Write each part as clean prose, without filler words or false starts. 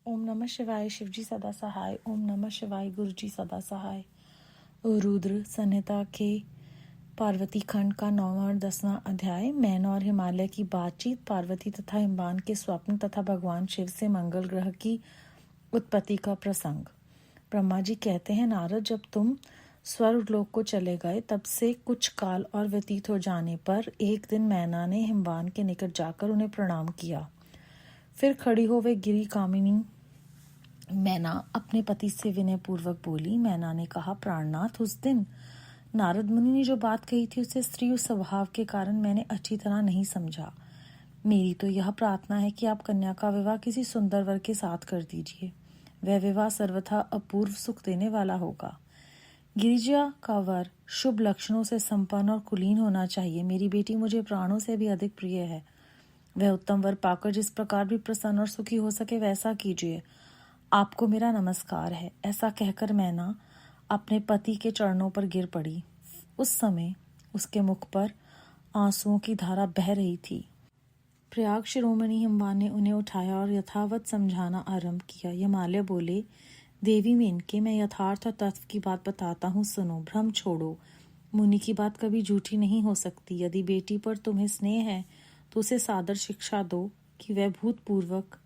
ओम नमः शिवाय शिवजी सदा सहाय। ओम नमः शिवाय गुरुजी सदा सहाय। रुद्र संहिता के पार्वती खंड का 9वां और 10वां अध्याय। मैना और हिमालय की बातचीत, पार्वती तथा हिमवान के स्वप्न तथा भगवान शिव से मंगल ग्रह की उत्पत्ति का प्रसंग। ब्रह्मा जी कहते हैं, नारद, जब तुम स्वर्गलोक को चले गए तब से कुछ काल और व्यतीत हो जाने पर एक दिन मैना ने हिमवान के निकट जाकर उन्हें प्रणाम किया। फिर खड़ी हो वे गिरी कामिनी मैना अपने पति से विनय पूर्वक बोली। मैना ने कहा, प्राणनाथ, उस दिन नारद मुनि ने जो बात कही थी उसे स्त्री स्वभाव के कारण मैंने अच्छी तरह नहीं समझा। मेरी तो यह प्रार्थना है कि आप कन्या का विवाह किसी सुंदर वर के साथ कर दीजिए। वह विवाह सर्वथा अपूर्व सुख देने वाला होगा। गिरिजा का वर शुभ लक्षणों से संपन्न और कुलीन होना चाहिए। मेरी बेटी मुझे प्राणों से भी अधिक प्रिय है। वह उत्तम वर पाकर जिस प्रकार भी प्रसन्न और सुखी हो सके वैसा कीजिए। आपको मेरा नमस्कार है। ऐसा कहकर मैना अपने पति के चरणों पर गिर पड़ी। उस समय उसके मुख पर आंसुओं की धारा बह रही थी। प्रयाग शिरोमणि हिमवान ने उन्हें उठाया और यथावत समझाना आरंभ किया। हिमालय बोले, देवी मेनके, मैं यथार्थ और तत्व की बात बताता हूँ, सुनो। भ्रम छोड़ो। मुनि की बात कभी झूठी नहीं हो सकती। यदि बेटी पर तुम्हें स्नेह है तो उसे सादर शिक्षा दो कि वह भूतपूर्वक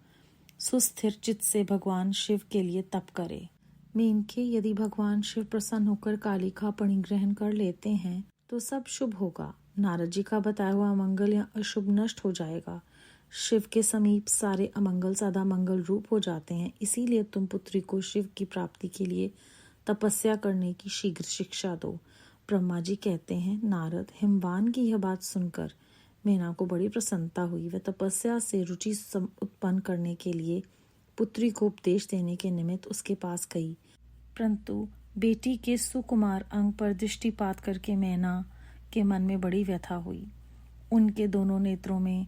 सुस्थिर चित्त से भगवान शिव के लिए तप करे। मेनके, यदि भगवान शिव प्रसन्न होकर कालिका परिग्रहण कर लेते हैं तो सब शुभ होगा। नारद जी का बताया हुआ अमंगल या अशुभ नष्ट हो जाएगा। शिव के समीप सारे अमंगल सदा मंगल रूप हो जाते हैं। इसीलिए तुम पुत्री को शिव की प्राप्ति के लिए तपस्या करने की शीघ्र शिक्षा दो। ब्रह्मा जी कहते हैं, नारद, हिमवान की यह बात सुनकर मैना को बड़ी प्रसन्नता हुई। वह तपस्या से रुचि उत्पन्न करने के लिए पुत्री को उपदेश देने के निमित्त उसके पास गई, परंतु बेटी के सुकुमार अंग पर दृष्टिपात करके मैना के मन में बड़ी व्यथा हुई। उनके दोनों नेत्रों में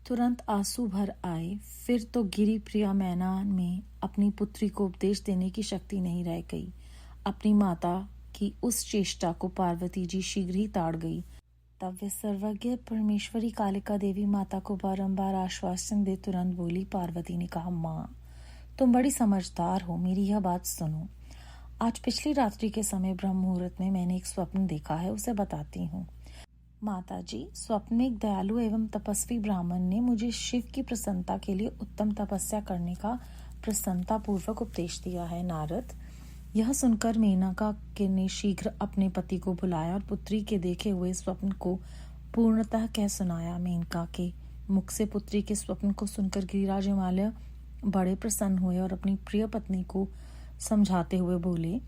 तुरंत आंसू भर आए। फिर तो गिरी प्रिया मैना में अपनी पुत्री को उपदेश देने की शक्ति नहीं रह गई। अपनी माता की उस चेष्टा को पार्वती जी शीघ्र ही ताड़ गई। तब वे सर्वज्ञ परमेश्वरी कालिका देवी माता को बारंबार आश्वासन दे तुरंत बोली। पार्वती ने कहा, माँ, तुम बड़ी समझदार हो, मेरी यह बात सुनो। आज पिछली रात्रि के समय ब्रह्म मुहूर्त में मैंने एक स्वप्न देखा है, उसे बताती हूँ। माता जी, स्वप्न में एक दयालु एवं तपस्वी ब्राह्मण ने मुझे शिव की प्रसन्नता के लिए उत्तम तपस्या करने का प्रसन्नता पूर्वक उपदेश दिया है। नारद, यह सुनकर मेनका ने शीघ्र अपने पति को बुलाया और पुत्री के देखे हुए स्वप्न को पूर्णतः कह सुनाया। मेनका के मुख से पुत्री के स्वप्न को सुनकर गिरिराज हिमालय बड़े प्रसन्न हुए और अपनी प्रिय पत्नी को समझाते हुए बोले।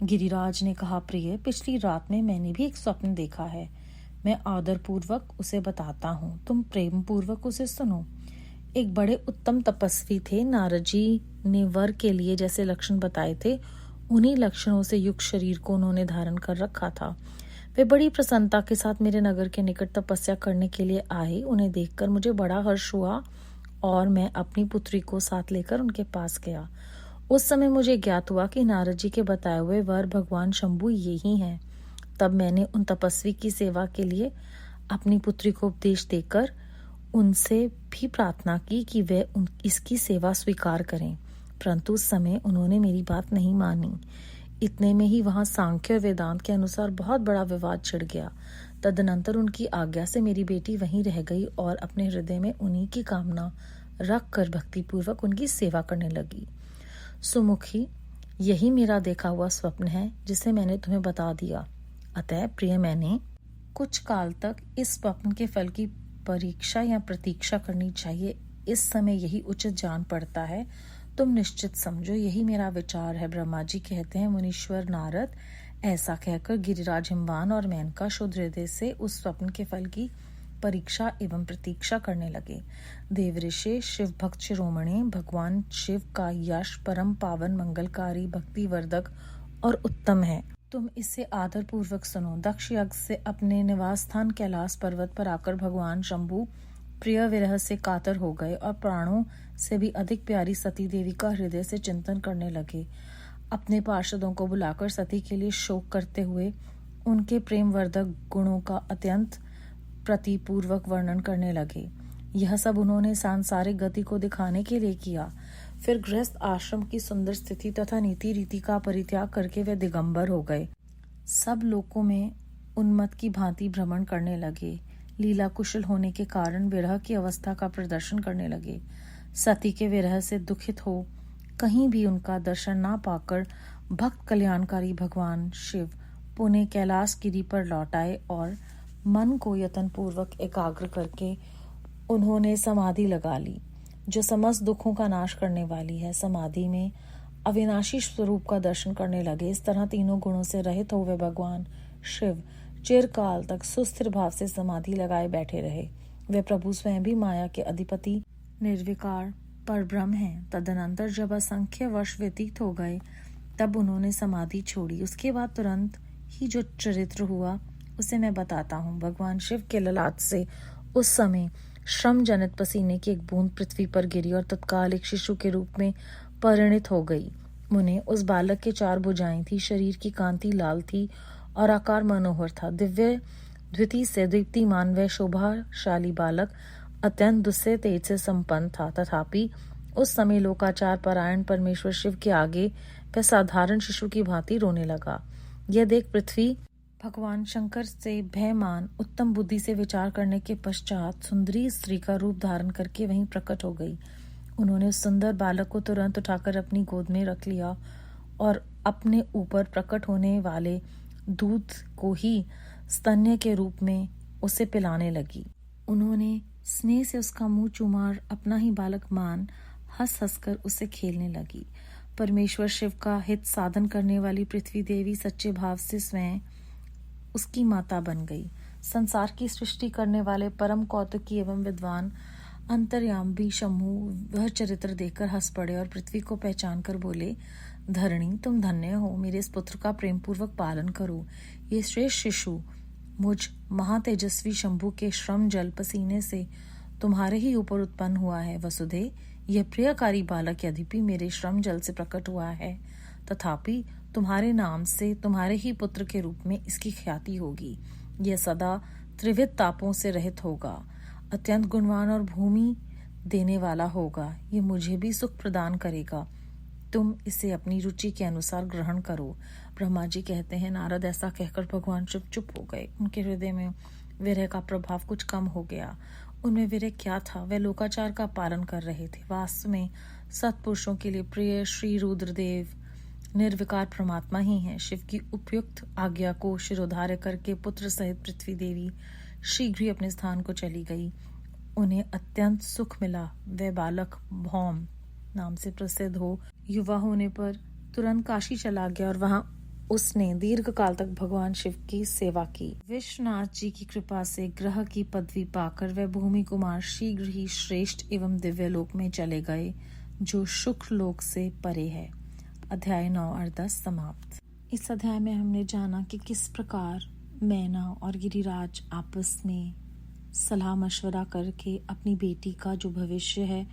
गिरिराज ने कहा, प्रिय, पिछली रात में मैंने भी एक स्वप्न देखा है। मैं आदर पूर्वक उसे बताता हूँ, तुम प्रेम पूर्वक उसे सुनो। एक बड़े उत्तम तपस्वी थे। नारद जी ने वर के लिए जैसे लक्षण बताए थे उन्हीं लक्षणों से युक्त शरीर को उन्होंने धारण कर रखा था। वे बड़ी प्रसन्नता के साथ मेरे नगर के निकट तपस्या करने के लिए आए। उन्हें देखकर मुझे बड़ा हर्ष हुआ और मैं अपनी पुत्री को साथ लेकर उनके पास गया। उस समय मुझे ज्ञात हुआ कि नारद जी के बताए हुए वर भगवान शंभु यही हैं। तब मैंने उन तपस्वी की सेवा के लिए अपनी पुत्री को उपदेश देकर उनसे भी प्रार्थना की कि वे इसकी सेवा स्वीकार करें, परंतु उस समय उन्होंने मेरी बात नहीं मानी। इतने में ही वहां सांख्य और वेदांत के अनुसार बहुत बड़ा विवाद छिड़ गया। तदनंतर उनकी आज्ञा से मेरी बेटी वहीं रह गई और अपने हृदय में उन्हीं की कामना रख कर भक्तिपूर्वक उनकी सेवा करने लगी। सुमुखी, यही मेरा देखा हुआ स्वप्न है जिसे मैंने तुम्हें बता दिया। अतः प्रिय, मैंने कुछ काल तक इस स्वप्न के फल की परीक्षा या प्रतीक्षा करनी चाहिए। इस समय यही उचित जान पड़ता है। तुम निश्चित समझो, यही मेरा विचार है। ब्रह्मा जी कहते हैं, मुनीश्वर नारद, ऐसा कहकर गिरिराज हिमवान और मेनका शुद्ध हृदय से उस स्वप्न के फल की परीक्षा एवं प्रतीक्षा करने लगे। देवऋषि शिव भक्त शिरोमणि भगवान शिव का यश परम पावन, मंगलकारी, भक्ति वर्धक और उत्तम है। तुम इसे आदर पूर्वक सुनो। दक्ष यज्ञ से अपने निवास स्थान कैलाश पर्वत पर आकर भगवान शंभु प्रिय विरह से कातर हो गए और प्राणों से भी अधिक प्यारी सती देवी का हृदय से चिंतन करने लगे। अपने पार्षदों को बुलाकर सती के लिए शोक करते हुए उनके प्रेम वर्धक गुणों का अत्यंत प्रतिपूर्वक वर्णन करने लगे। यह सब उन्होंने सांसारिक गति को दिखाने के लिए किया। फिर गृहस्थ आश्रम की सुंदर स्थिति तथा नीति रीति का परित्याग करके वे दिगंबर हो गए। सब लोकों में उन्मत्त की भांति भ्रमण करने लगे। लीला कुशल होने के कारण विरह की अवस्था का प्रदर्शन करने लगे। सती के विरह से दुखित हो कहीं भी उनका दर्शन ना पाकर भक्त कल्याणकारी भगवान शिव पुणे कैलाश गिरी पर लौट आए और मन को यत्न पूर्वक एकाग्र करके उन्होंने समाधि लगा ली, जो समस्त दुखों का नाश करने वाली है। समाधि में अविनाशी स्वरूप का दर्शन करने लगे। इस तरह तीनों गुणों से रहित हो वे भगवान शिव चिरकाल तक सुस्थिर भाव से समाधि लगाए बैठे रहे। वे प्रभु स्वयं भी माया के अधिपति निर्विकार परब्रह्म हैं। तदनंतर जब असंख्य वर्ष व्यतीत हो गए तब उन्होंने समाधि छोड़ी। उसके बाद तुरंत ही जो चरित्र हुआ उसे मैं बताता हूँ। भगवान शिव के ललाट से उस समय श्रम जनित पसीने की एक बूंद पृथ्वी पर गिरी और तत्काल एक शिशु के रूप में परिणित हो गई। मुने उस बालक के 4 भुजाएं थी, शरीर की कांति लाल थी और आकार मनोहर था। दिव्य द्वितीय से दीप्तिमान व शोभाशाली बालक अत्यंत दुस्सह तेज से संपन्न था। तथापि उस समय लोकाचार परायण परमेश्वर शिव के आगे वह साधारण शिशु की भांति रोने लगा। यह देख पृथ्वी भगवान शंकर से भयमान उत्तम बुद्धि से विचार करने के पश्चात सुंदरी स्त्री का रूप धारण करके वहीं प्रकट हो गई। उन्होंने उस सुंदर बालक को तुरंत उठाकर अपनी गोद में रख लिया और अपने ऊपर प्रकट होने वाले दूध को ही स्तन्य के रूप में उसे पिलाने लगी। उन्होंने स्नेह से उसका मुंह चूमा और अपना ही बालक मान हंस हंसकर उससे खेलने लगी। परमेश्वर शिव का हित साधन करने वाली पृथ्वी देवी सच्चे भाव से स्वयं उसकी माता बन गई। संसार की सृष्टि करने वाले परम कौतुकी एवं विद्वान अंतर्यामी शंभु वह चरित्र देखकर हंस पड़े और पृथ्वी को पहचान कर बोले, धरणी तुम धन्य हो, मेरे इस पुत्र का प्रेम पूर्वक पालन करो। ये श्रेष्ठ शिशु मुझ महातेजस्वी शंभु के श्रम जल पसीने से तुम्हारे ही ऊपर उत्पन्न हुआ है। वसुधे, यह प्रियकारी बालक यद्यपि मेरे श्रम जल से प्रकट हुआ है, तथापि तुम्हारे नाम से तुम्हारे ही पुत्र के रूप में इसकी ख्याति होगी। यह सदा त्रिविध तापों से रहित होगा, अत्यंत गुणवान और भूमि देने वाला होगा। ये मुझे भी सुख प्रदान करेगा। तुम इसे अपनी रुचि के अनुसार ग्रहण करो। ब्रह्मा जी कहते हैं, नारद ऐसा कहकर भगवान शिव चुप हो गए। उनके हृदय में विरह का प्रभाव कुछ कम हो गया। उनमें विरह क्या था? वे लोकाचार का पालन कर रहे थे। वास्तव में सत्पुरुषों के लिए प्रिय श्री रुद्रदेव निर्विकार परमात्मा ही हैं। शिव की उपयुक्त आज्ञा को शिरोधार्य करके पुत्र सहित पृथ्वी देवी शीघ्र ही अपने स्थान को चली गई। उन्हें अत्यंत सुख मिला। वह बालक भौम नाम से प्रसिद्ध हो युवा होने पर तुरंत काशी चला गया और वहां उसने दीर्घ काल तक भगवान शिव की सेवा की। विश्वनाथ जी की कृपा से ग्रह की पदवी पाकर वह भूमि कुमार शीघ्र ही श्रेष्ठ एवं दिव्य लोक में चले गए, जो शुक्र लोक से परे है। अध्याय 9 और 10 समाप्त। इस अध्याय में हमने जाना कि किस प्रकार मैना और गिरिराज आपस में सलाह मशवरा करके अपनी बेटी का जो भविष्य है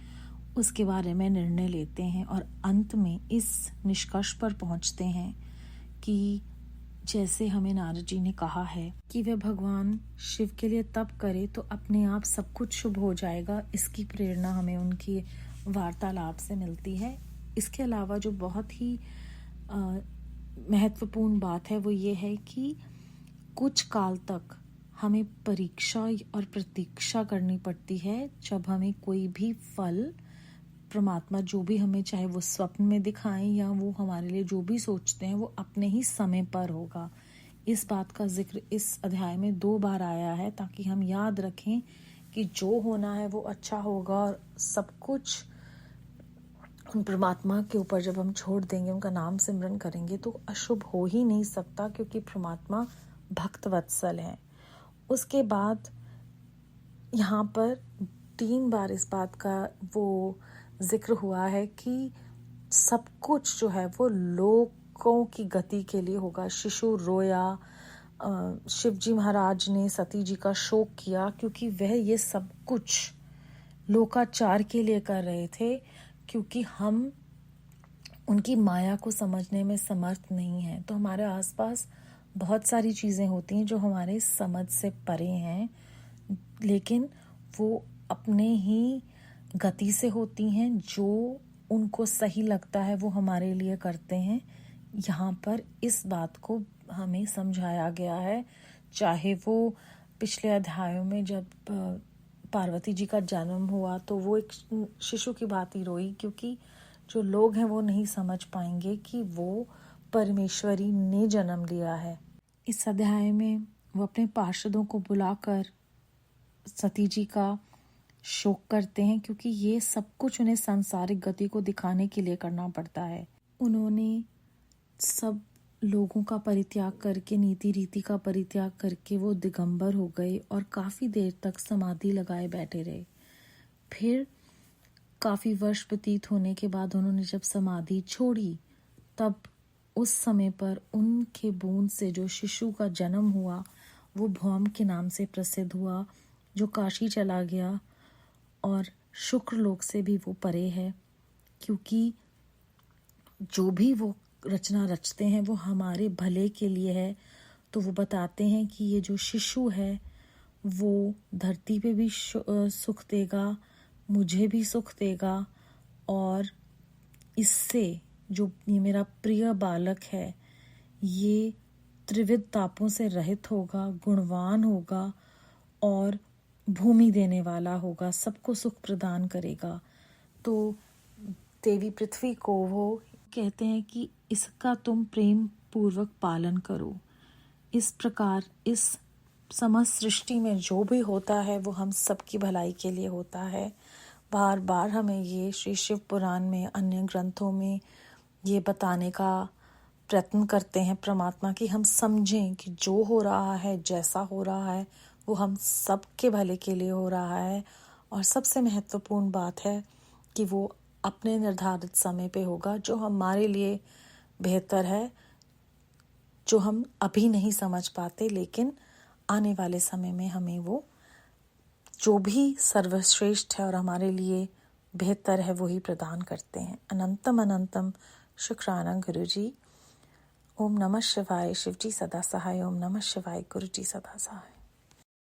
उसके बारे में निर्णय लेते हैं और अंत में इस निष्कर्ष पर पहुंचते हैं कि जैसे हमें नारद जी ने कहा है कि वह भगवान शिव के लिए तप करे तो अपने आप सब कुछ शुभ हो जाएगा। इसकी प्रेरणा हमें उनकी वार्तालाप से मिलती है। इसके अलावा जो बहुत ही महत्वपूर्ण बात है वो ये है कि कुछ काल तक हमें परीक्षा और प्रतीक्षा करनी पड़ती है। जब हमें कोई भी फल परमात्मा जो भी हमें चाहे वो स्वप्न में दिखाएं या वो हमारे लिए जो भी सोचते हैं वो अपने ही समय पर होगा। इस बात का जिक्र इस अध्याय में 2 बार आया है ताकि हम याद रखें कि जो होना है वो अच्छा होगा और सब कुछ उन परमात्मा के ऊपर जब हम छोड़ देंगे, उनका नाम सिमरन करेंगे तो अशुभ हो ही नहीं सकता, क्योंकि परमात्मा भक्त वत्सल है। उसके बाद यहाँ पर 3 बार इस बात का वो जिक्र हुआ है कि सब कुछ जो है वो लोकों की गति के लिए होगा। शिशु रोया, शिवजी महाराज ने सती जी का शोक किया क्योंकि वह ये सब कुछ लोकाचार के लिए कर रहे थे, क्योंकि हम उनकी माया को समझने में समर्थ नहीं हैं। तो हमारे आसपास बहुत सारी चीज़ें होती हैं जो हमारे समझ से परे हैं, लेकिन वो अपने ही गति से होती हैं, जो उनको सही लगता है वो हमारे लिए करते हैं। यहाँ पर इस बात को हमें समझाया गया है। चाहे वो पिछले अध्यायों में जब पार्वती जी का जन्म हुआ तो वो एक शिशु की भांति ही रोई, क्योंकि जो लोग हैं वो नहीं समझ पाएंगे कि वो परमेश्वरी ने जन्म लिया है। इस अध्याय में वो अपने पार्षदों को बुलाकर सती जी का शोक करते हैं, क्योंकि ये सब कुछ उन्हें सांसारिक गति को दिखाने के लिए करना पड़ता है। उन्होंने सब लोगों का परित्याग करके, नीति रीति का परित्याग करके वो दिगंबर हो गए और काफ़ी देर तक समाधि लगाए बैठे रहे। फिर काफ़ी वर्ष व्यतीत होने के बाद उन्होंने जब समाधि छोड़ी, तब उस समय पर उनके बूंद से जो शिशु का जन्म हुआ वो भौम के नाम से प्रसिद्ध हुआ, जो काशी चला गया और शुक्र लोक से भी वो परे है, क्योंकि जो भी वो रचना रचते हैं वो हमारे भले के लिए है। तो वो बताते हैं कि ये जो शिशु है वो धरती पे भी सुख देगा, मुझे भी सुख देगा, और इससे जो ये मेरा प्रिय बालक है ये त्रिविध तापों से रहित होगा, गुणवान होगा और भूमि देने वाला होगा, सबको सुख प्रदान करेगा। तो देवी पृथ्वी को वो कहते हैं कि इसका तुम प्रेम पूर्वक पालन करो। इस प्रकार इस समस्त सृष्टि में जो भी होता है वो हम सबकी भलाई के लिए होता है। बार बार हमें ये श्री शिव पुराण में, अन्य ग्रंथों में ये बताने का प्रयत्न करते हैं परमात्मा कि हम समझें कि जो हो रहा है, जैसा हो रहा है, वो हम सबके भले के लिए हो रहा है। और सबसे महत्वपूर्ण बात है कि वो अपने निर्धारित समय पे होगा, जो हमारे लिए बेहतर है, जो हम अभी नहीं समझ पाते, लेकिन आने वाले समय में हमें वो जो भी सर्वश्रेष्ठ है और हमारे लिए बेहतर है वही प्रदान करते हैं। अनंतम अनंतम शुक्राना गुरु जी। ओम नमः शिवाय। शिव जी सदा सहाय। ओम नमः शिवाय। गुरु जी सदा सहाय।